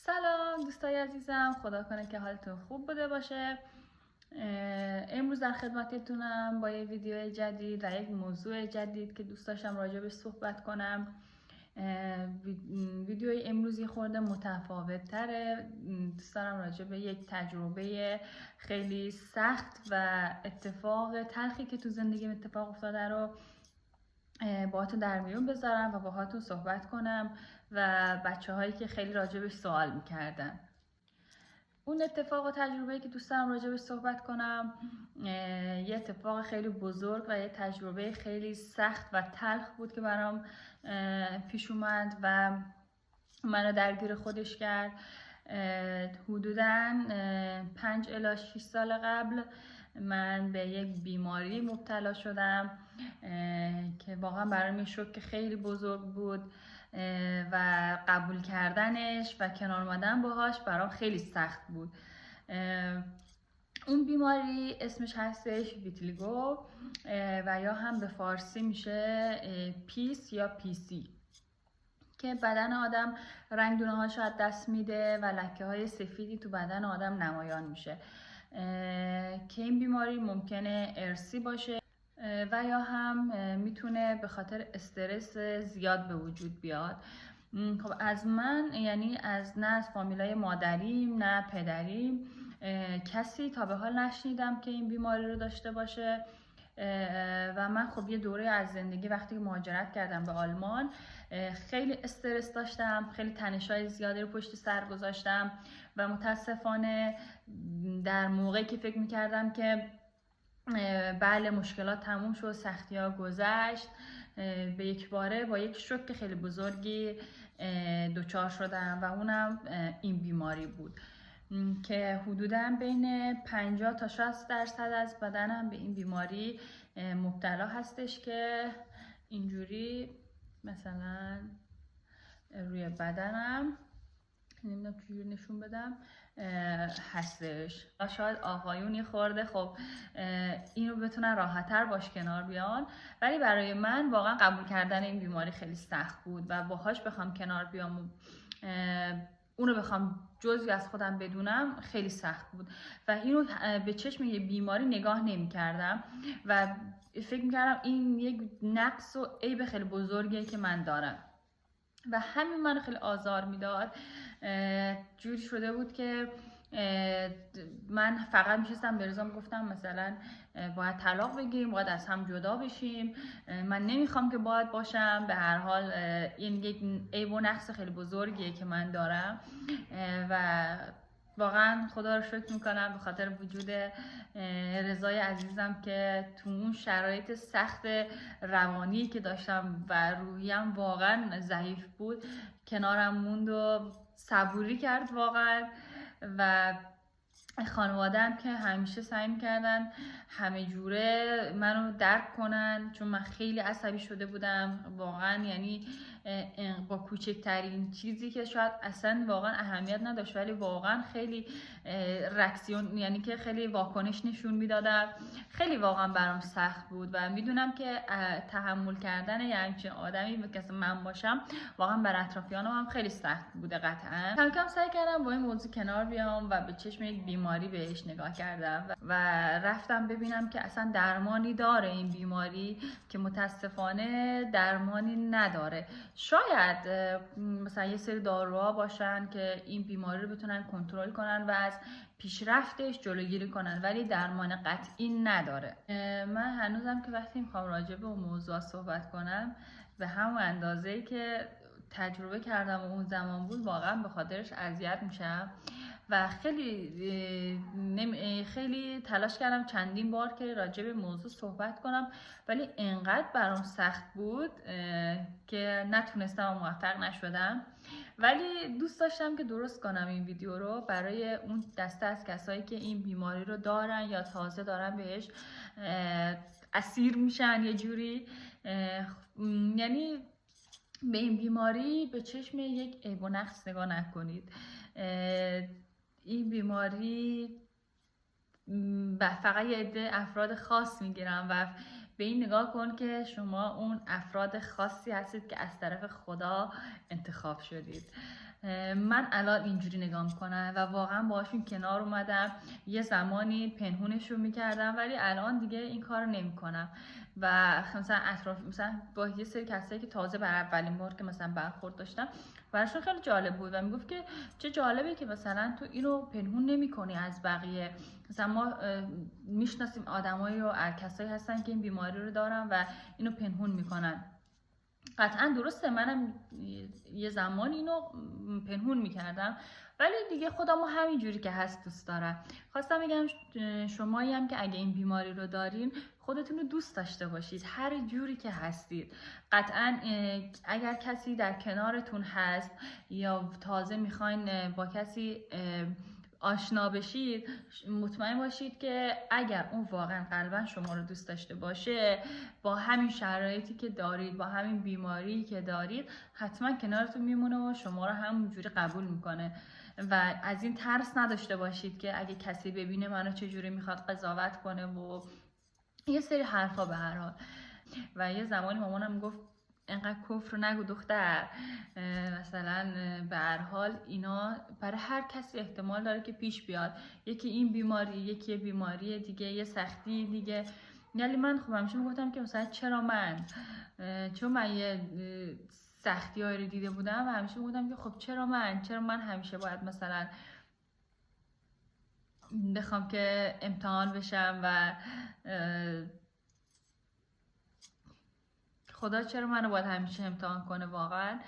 سلام دوستای عزیزم، خدا کنه که حالتون خوب بوده باشه. امروز در خدمتتونم با یه ویدیو جدید و یک موضوع جدید که دوست داشتم راجبش صحبت کنم. ویدیوی امروزی خورده متفاوت تره. دوست دارم راجب یک تجربه خیلی سخت و اتفاق تلخی که تو زندگیم اتفاق افتاده رو باهاتون در میون بذارم و باهاتون صحبت کنم و بچه هایی که خیلی راجبش سوال میکردن. اون اتفاق و تجربه‌ای که دوست دارم راجبش صحبت کنم یه اتفاق خیلی بزرگ و یه تجربه خیلی سخت و تلخ بود که برام پیش اومد و منو درگیر خودش کرد. حدوداً 5 الی 6 سال قبل من به یک بیماری مبتلا شدم که واقعا برام یه شوک خیلی بزرگ بود و قبول کردنش و کنار اومدن باهاش برام خیلی سخت بود. اون بیماری اسمش هستش ویتیلیگو و یا هم به فارسی میشه پیس یا پیسی، که بدن آدم رنگ دونه هاش از دست میده و لکه های سفیدی تو بدن آدم نمایان میشه که این بیماری ممکنه ارثی باشه و یا هم میتونه به خاطر استرس زیاد به وجود بیاد. خب از من، یعنی نه از فامیلای مادریم نه پدریم، کسی تا به حال نشنیدم که این بیماری رو داشته باشه و من خب یه دوره از زندگی وقتی که مهاجرت کردم به آلمان خیلی استرس داشتم، خیلی تنش‌های زیادی رو پشت سر گذاشتم و متاسفانه در موقعی که فکر می‌کردم که بله مشکلات تموم شد، سختی‌ها گذشت، به یک باره با یک شوک خیلی بزرگی دچار شدم و اونم این بیماری بود که حدوداً بین 50 تا 60% از بدنم به این بیماری مبتلا هستش که اینجوری مثلا روی بدنم نمیدونم چجوری نشون بدم هستش. شاید آقایونی خورده خب اینو بتونن راحت‌تر باش کنار بیان، ولی برای من واقعا قبول کردن این بیماری خیلی سخت بود و باهاش بخوام کنار بیام، اونو بخوام جزئی از خودم بدونم خیلی سخت بود و اینو به چشم یه بیماری نگاه نمی کردم و فکر می کردم این یک نقص و عیب خیلی بزرگیه که من دارم و همین منو خیلی آزار میداد. جوری شده بود که من فقط میشستم به رضام گفتم مثلا باید طلاق بگیریم، باید از هم جدا بشیم، من نمیخوام که باید باشم، به هر حال این یک عیب و نقص خیلی بزرگیه که من دارم و واقعا خدا رو شکر میکنم به خاطر وجود رضای عزیزم که تو اون شرایط سخت روانی که داشتم و روحیم واقعا ضعیف بود کنارم موند و صبوری کرد واقعا، و خانواده‌ام که همیشه سعی می‌کردن همه جوره منو درک کنن، چون من خیلی عصبی شده بودم واقعا، یعنی با کوچکترین چیزی که شاید اصلا واقعا اهمیت نداشت ولی واقعا خیلی رکسیون، یعنی که خیلی واکنش نشون میدادم. خیلی واقعا برام سخت بود و میدونم که تحمل کردن یه همچین آدمی که من باشم واقعا بر اطرافیانم هم خیلی سخت بوده. قطعا کم کم سعی کردم با این موضوع کنار بیام و به چشم یک بیماری بهش نگاه کردم و رفتم ببینم که اصلا درمانی داره این بیماری، که متاسفانه درمانی نداره. شاید مثلا یه سری داروها باشن که این بیماری رو بتونن کنترل کنن و از پیشرفتش جلوگیری کنن، ولی درمان قطعی نداره. من هنوزم که وقتی میخوام راجع به اون موضوع صحبت کنم به همون اندازه‌ای که تجربه کردم و اون زمان بود واقعا به خاطرش اذیت میشم و خیلی تلاش کردم چندین بار که راجع به موضوع صحبت کنم، ولی انقدر برام سخت بود که نتونستم و موفق نشدم. ولی دوست داشتم که درست کنم این ویدیو رو برای اون دسته از کسایی که این بیماری رو دارن یا تازه دارن بهش اسیر میشن یه جوری، یعنی به این بیماری به چشم یک عیب و نقص نگاه نکنید. این بیماری فقط یه عده افراد خاص میگیرن و به این نگاه کن که شما اون افراد خاصی هستید که از طرف خدا انتخاب شدید من الان اینجوری نگاه میکنم و واقعا باشون کنار اومدم. یه زمانی پنهونشون میکردم ولی الان دیگه این کار نمیکنم و مثلا اطراف مثلا با یه سری کسایی که تازه بر اولین بار که مثلا برخورد داشتم براشون خیلی جالب بود و میگفت که چه جالبه که مثلا تو اینو پنهون نمیکنی از بقیه. مثلا ما میشناسیم آدمایی و کسایی هستن که این بیماری رو دارن و اینو پنهون میکنن. قطعا درسته، منم یه زمان اینو پنهون میکردم ولی دیگه خودمو همینجوری که هست دوست دارم. خواستم بگم شمایی هم که اگه این بیماری رو دارین خودتون رو دوست داشته باشید هر جوری که هستید. قطعا اگر کسی در کنارتون هست یا تازه میخواین با کسی آشنا بشید، مطمئن باشید که اگر اون واقعا قلبا شما رو دوست داشته باشه با همین شرایطی که دارید، با همین بیماری که دارید، حتما کنارتون میمونه و شما رو همونجوری قبول میکنه و از این ترس نداشته باشید که اگه کسی ببینه منو چجوری میخواد قضاوت کنه و یه سری حرفا به هر حال. و یه زمانی مامانم گفت انقدر کفر نگو دختر، مثلا به هر حال اینا برای هر کسی احتمال داره که پیش بیاد، یکی این بیماری، یکی بیماری دیگه، یه سختی دیگه. یعنی من خب همیشه میگفتم که مثلا چرا من، چون من یه سختی هایی رو دیده بودم و همیشه میگفتم که خب چرا من همیشه باید مثلا بخوام که امتحان بشم و خدا چرا منو باید همیشه امتحان کنه واقعا.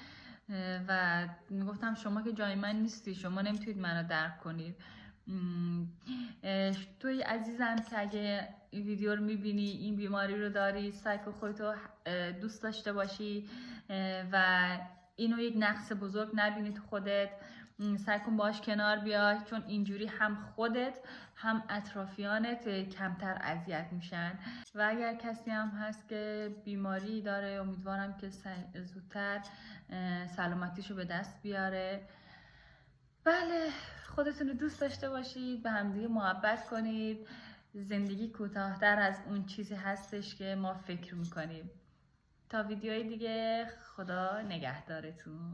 و میگفتم شما که جای من نیستی، شما نمیتونید منو درک کنید. توی عزیزم که اگه این ویدیو رو میبینی، این بیماری رو داری، سعی کن خودتو دوست داشته باشی و اینو یک نقص بزرگ نبینی تو خودت. سعی کن باش کنار بیای، چون اینجوری هم خودت هم اطرافیانت کمتر اذیت میشن. و اگر کسی هم هست که بیماری داره، امیدوارم که زودتر سلامتیشو به دست بیاره. بله، خودتون رو دوست داشته باشید، به همدیگه محبت کنید. زندگی کوتاه‌تر از اون چیزی هستش که ما فکر میکنیم. تا ویدیوهای دیگه، خدا نگهدارتون.